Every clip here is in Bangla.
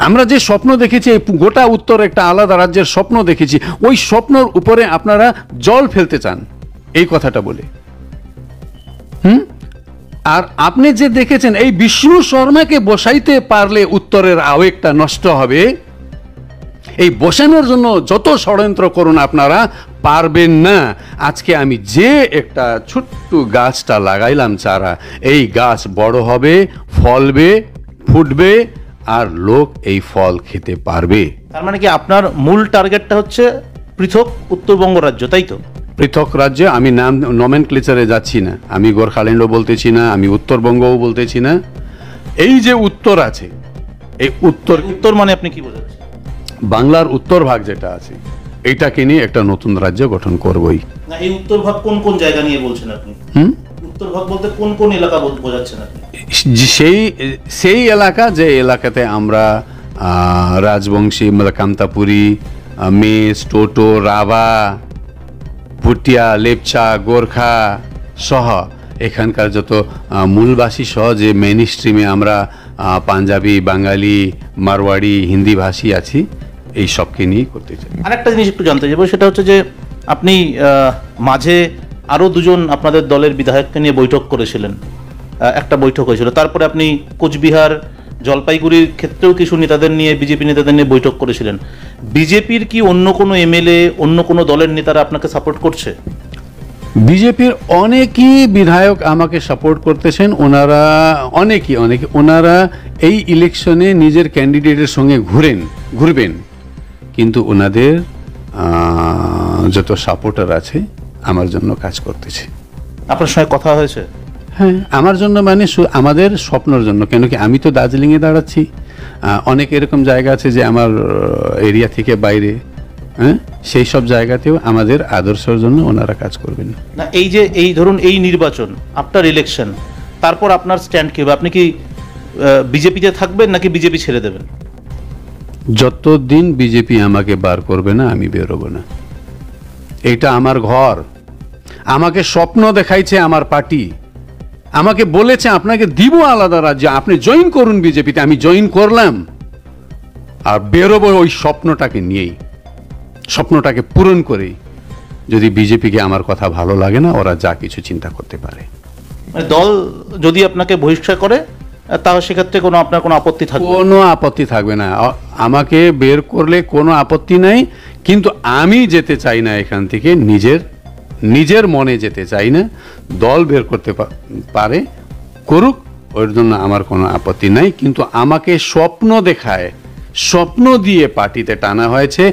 আমরা যে স্বপ্ন দেখেছি, এই গোটা উত্তর একটা আলাদা রাজ্যের স্বপ্ন দেখেছি, ওই স্বপ্নর উপরে আপনারা জল ফেলতে চান এই কথাটা বলে। আর আপনি যে দেখেছেন এই বিষ্ণু শর্মাকে বসাইতে পারলে উত্তরের আবেগটা নষ্ট হবে, এই বসানোর জন্য যত ষড়যন্ত্র করুন আপনারা পারবেন না। আজকে আমি যে একটা ছোট্ট গাছটা লাগাইলাম চারা, এই গাছ বড় হবে, ফলবে, ফুটবে, আর লোক এই ফল খেতে পারবে। তার মানে কি আপনার মূল টার্গেটটা হচ্ছে পৃথক উত্তরবঙ্গ রাজ্য, তাই তো? পৃথক রাজ্যে আমি নাম নমেনক্লেচারে যাচ্ছি না, আমি গোর্খাল্যান্ডও বলতেছি না, আমি উত্তরবঙ্গও বলতেছি না। এই যে উত্তর আছে, এই উত্তর মানে আপনি কি বোঝাচ্ছেন? বাংলার উত্তর ভাগ যেটা আছে, এইটাকে নিয়ে একটা নতুন রাজ্য গঠন করবই। না, এই উত্তর ভাগ কোন কোন জায়গা নিয়ে বলছেন আপনি? উত্তর ভাগ বলতে কোন কোন এলাকা বোঝাচ্ছেন আপনি? সেই এলাকা যে এলাকাতে আমরা রাজবংশী, কামতাপুরী, মেষ, টোটো, রাভা, ভুটিয়া, লেপচা, গোর্খা সহ এখানকার যত মূলবাসী সহ যে মেইন স্ট্রিমে আমরা পাঞ্জাবি, বাঙালি, মারওয়াড়ি, হিন্দি ভাষী আছি, এই সবকে নিয়েই করতে চাই। আরেকটা জিনিস একটু জানতে চাইবো, সেটা হচ্ছে যে আপনি মাঝে আরও দুজন আপনাদের দলের বিধায়ককে নিয়ে বৈঠক করেছিলেন, একটা বৈঠক হয়েছিল, তারপরে আপনি কোচবিহার, জলপাইগুড়ির ক্ষেত্রেও কিছু নেতাদের নিয়ে, বিজেপি নেতাদের নিয়ে বৈঠক করেছিলেন। বিজেপির কি অন্য কোনো এমএলএ, অন্য কোনো দলের নেতারা আপনাকে সাপোর্ট করছে? বিজেপির অনেকই বিধায়ক আমাকে সাপোর্ট করতেছেন। ওনারা ওনারা এই ইলেকশনে নিজের ক্যান্ডিডেটের সঙ্গে ঘুরবেন, কিন্তু ওনাদের যত সাপোর্টার আছে আমার জন্য কাজ করতেছে। আপনার সঙ্গে কথা হয়েছে? হ্যাঁ, আমার জন্য, মানে আমাদের স্বপ্নের জন্য। কেন কি আমি তো দার্জিলিংয়ে দাঁড়াচ্ছি, অনেক এরকম জায়গা আছে যে আমার এরিয়া থেকে বাইরে, হ্যাঁ, সেই সব জায়গাতেও আমাদের আদর্শের জন্য ওনারা কাজ করবেন। না, এই ধরুন এই নির্বাচন, আফটার ইলেকশন, তারপর আপনার স্ট্যান্ড কি হবে? আপনি কি বিজেপিতে থাকবেন নাকি বিজেপি ছেড়ে দেবেন? যতদিন বিজেপি আমাকে বার করবে না আমি বেরোবো না। এটা আমার ঘর। আমাকে স্বপ্ন দেখাইছে আমার পার্টি, আমাকে বলেছে আপনাকে দিব আলাদা রাজ্য, আপনি জয়েন করুন বিজেপিতে। আমি জয়েন করলাম আর বেরোবো ওই স্বপ্নটাকে নিয়েই, স্বপ্নটাকে পূরণ করেই। যদি বিজেপিকে আমার কথা ভালো লাগে না, ওরা যা কিছু চিন্তা করতে পারে। মানে দল যদি আপনাকে বহিষ্কার করে, তাহলে সেক্ষেত্রে আপনার কোনো আপত্তি থাকবে? কোনো আপত্তি থাকবে না। আমাকে বের করলে কোনো আপত্তি নাই, কিন্তু আমি যেতে চাই না এখান থেকে, নিজের মনে যেতে চাই না। দল বের করতে পারে, করুক, ওর জন্য আমার কোনো আপত্তি নাই। কিন্তু আমাকে স্বপ্ন দেখায়, স্বপ্ন দিয়ে পার্টিতে টানা হয়েছে।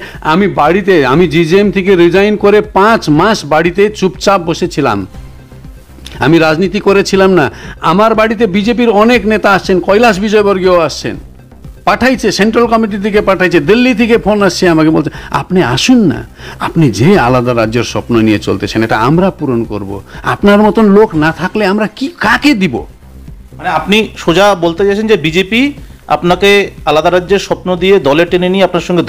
আমি জিজেএম থেকে রিজাইন করে 5 মাস বাড়িতে চুপচাপ বসেছিলাম। আমি রাজনীতি করেছিলাম না। আমার বাড়িতে বিজেপির অনেক নেতা আসছেন, কৈলাস বিজয়বর্গীয় আসছেন, পাঠাইছে, সেন্ট্রাল কমিটি থেকে পাঠাইছে, দিল্লি থেকে ফোন আসছে, আমাকে বলছে আপনি আসুন না, আপনি যে আলাদা রাজ্যের স্বপ্ন নিয়ে চলতেছেন এটা আমরা পূরণ করব। আপনার মতন লোক না থাকলে আমরা কাকে দিব? মানে আপনি সোজা বলতে চাইছেন যে বিজেপি আপনাকে আলাদা রাজ্যের স্বপ্ন দিয়ে দলে টেনে নিয়ে আপনার সঙ্গে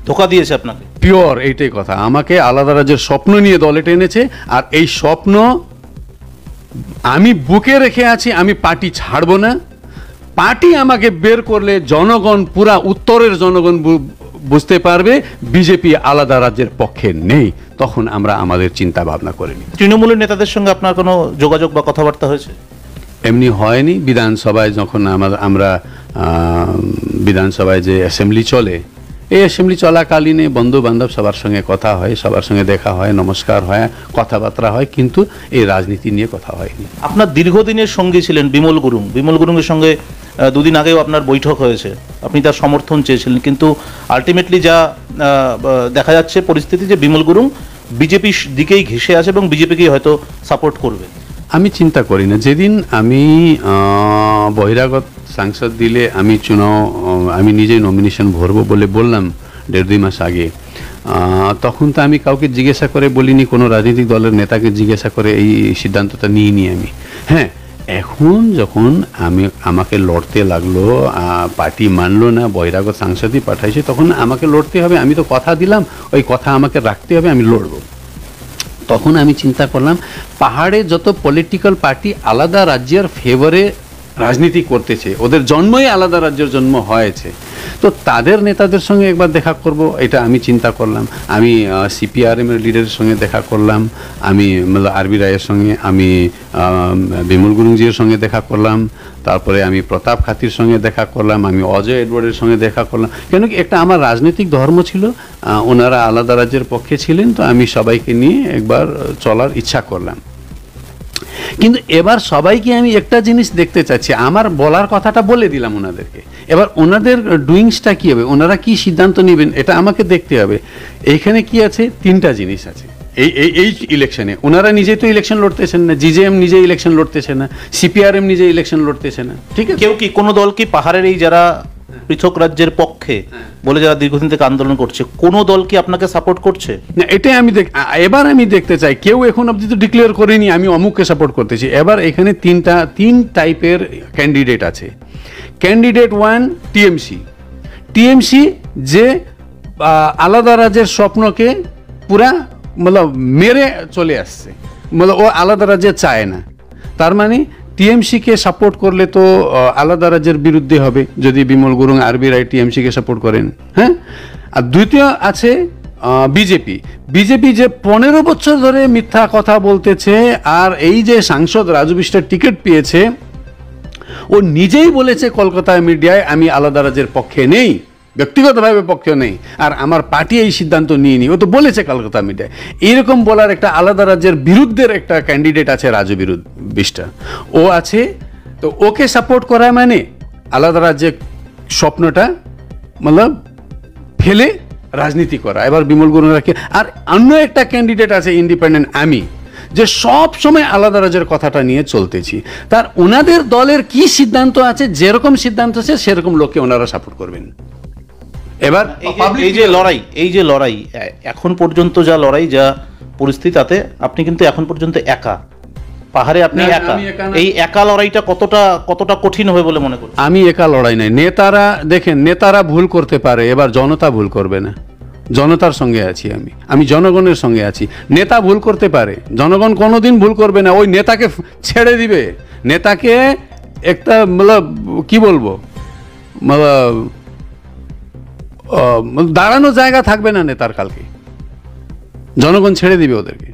ধোকা দিয়েছে আপনাকে? পিওর এইটাই কথা। আমাকে আলাদা রাজ্যের স্বপ্ন নিয়ে দলে টেনেছে, আর এই স্বপ্ন আমি বুকে রেখে আছি। আমি পার্টি ছাড়বো না। পার্টি আমাকে বের করলে জনগণ, পুরা উত্তরের জনগণ বুঝতে পারবে বিজেপি আলাদা রাজ্যের পক্ষে নেই। তখন আমরা আমাদের চিন্তা ভাবনা করে নিই। তৃণমূলের নেতাদের সঙ্গে আপনার কোনো যোগাযোগ বা কথাবার্তা হয়েছে? এমনি হয়নি। বিধানসভায় যখন আমরা বিধানসভায় যে অ্যাসেম্বলি চলে, এই অ্যাসেম্বলি চলাকালীনে বন্ধু বান্ধব সবার সঙ্গে কথা হয়, সবার সঙ্গে দেখা হয়, নমস্কার হয়, কথাবার্তা হয়, কিন্তু এই রাজনীতি নিয়ে কথা হয়নি। আপনার দীর্ঘদিনের সঙ্গী ছিলেন বিমল গুরুংয়ের সঙ্গে দুদিন আগেও আপনার বৈঠক হয়েছে, আপনি তার সমর্থন চেয়েছিলেন, কিন্তু আলটিমেটলি যা দেখা যাচ্ছে পরিস্থিতি, যে বিমল গুরুং বিজেপির দিকেই ঘেঁষে আছে এবং বিজেপিকেই হয়তো সাপোর্ট করবে। আমি চিন্তা করি না। যেদিন আমি বহিরাগত সাংসদ দিলে আমি নিজেই নমিনেশন ভরবো বলে বললাম 1.5-2 মাস আগে, তখন তো আমি কাউকে জিজ্ঞাসা করে বলিনি, কোনো রাজনৈতিক দলের নেতাকে জিজ্ঞাসা করে এই সিদ্ধান্তটা নিইনি আমি। হ্যাঁ, এখন যখন আমাকে লড়তে লাগলো, পার্টি মানলো না, বহিরাগত সাংসদই পাঠাইছে, তখন আমাকে লড়তে হবে। আমি তো কথা দিলাম, ওই কথা আমাকে রাখতে হবে, আমি লড়বো। তখন আমি চিন্তা করলাম, পাহাড়ে যত পলিটিক্যাল পার্টি আলাদা রাজ্যের ফেভারে রাজনীতি করতেছে, ওদের জন্মই আলাদা রাজ্যের জন্ম হয়েছে, তো তাদের নেতাদের সঙ্গে একবার দেখা করব, এটা আমি চিন্তা করলাম। আমি সিপিআরএম এর লিডারের সঙ্গে দেখা করলাম, আমি আরবি রায়ের সঙ্গে, আমি বিমল গুরুংজির সঙ্গে দেখা করলাম, তারপরে আমি প্রতাপ খাতির সঙ্গে দেখা করলাম, আমি অজয় এডওয়ার্ডের সঙ্গে দেখা করলাম। কেন কি একটা আমার রাজনৈতিক ধর্ম ছিল, ওনারা আলাদা রাজ্যের পক্ষে ছিলেন, তো আমি সবাইকে নিয়ে একবার চলার ইচ্ছা করলাম। কিন্তু এবার সবাইকে আমি একটা জিনিস দেখতে চাচ্ছি, আমার বলার কথাটা বলে দিলাম ওনাদেরকে, এবার ওনাদের ডুইংসটা কী হবে, ওনারা কি সিদ্ধান্ত নেবেন এটা আমাকে দেখতে হবে। এইখানে কি আছে, তিনটা জিনিস আছে এই ইলেকশনে। ওনারা নিজেই তো ইলেকশন লড়তেছেন না, জিজেএম নিজে ইলেকশন লড়তেছে না, সিপিআরএম নিজে ইলেকশন লড়তেছে না, ঠিক আছে। কেউ কি কোনো দল কি পাহাড়ের এই যারা পৃথক রাজ্যের পক্ষে বলে যারা দীর্ঘদিন থেকে আন্দোলন করছে, কোনো দল কি আপনাকে সাপোর্ট করছে? না, এটাই আমি এবার আমি দেখতে চাই, কেউ এখন অবধি তো ডিক্লেয়ার করেনি আমি অমুককে সাপোর্ট করতেছি। এবার এখানে তিন টাইপের ক্যান্ডিডেট আছে। ক্যান্ডিডেট ওয়ান টিএমসি, যে আলাদা রাজ্যের স্বপ্নকে পুরা মেরে চলে আসছে, ও আলাদা রাজ্যে চায় না। তার মানে টিএমসিকে সাপোর্ট করলে তো আলাদা রাজ্যের বিরুদ্ধে হবে, যদি বিমল গুরুং আরবি রায় টিএমসিকে সাপোর্ট করেন, হ্যাঁ। আর দ্বিতীয় আছে বিজেপি, যে 15 বছর ধরে মিথ্যা কথা বলতেছে, আর এই যে সাংসদ রাজু বিষ্টের টিকিট পেয়েছে, ও নিজেই বলেছে কলকাতা মিডিয়ায়, আমি আলাদা রাজ্যের পক্ষে নেই, ব্যক্তিগতভাবে পক্ষে নেই, আর আমার পার্টি এই সিদ্ধান্ত নিয়ে ও তো বলেছে কলকাতা মিডিয়ায়। এইরকম বলার একটা আলাদা রাজ্যের বিরুদ্ধের একটা ক্যান্ডিডেট আছে রাজু বিষ্টা, ও আছে। তো ওকে সাপোর্ট করা মানে আলাদা রাজ্যের স্বপ্নটা ফেলে রাজনীতি করা। এবার বিমল গুরুংকে, আর অন্য একটা ক্যান্ডিডেট আছে ইন্ডিপেন্ডেন্ট আমি, যে সব সময় আলাদা রাজ্যের কথাটা নিয়ে চলতেছি। তার ওনাদের দলের কি সিদ্ধান্ত আছে, যেরকম সিদ্ধান্ত আছে সেরকম লোককে ওনারা সাপোর্ট করবেন। এবার এই যে লড়াই এখন পর্যন্ত যা লড়াই, যা পরিস্থিতি, তাতে আপনি কিন্তু এখন পর্যন্ত একা পাহাড়ে, আপনি একা। এই একা লড়াইটা কতটা কঠিন হবে বলে মনে করছেন? আমি একা লড়াই নাই, নেতারা দেখেন, নেতারা ভুল করতে পারে, এবার জনতা ভুল করবে না। জনতার সঙ্গে আছি আমি জনগণের সঙ্গে আছি। নেতা ভুল করতে পারে, জনগণ কোনোদিন ভুল করবে না, ওই নেতাকে ছেড়ে দিবে। নেতাকে একটা কি বলবো, দাঁড়ানো জায়গা থাকবে না নেতার কালকে, জনগণ ছেড়ে দিবে ওদেরকে।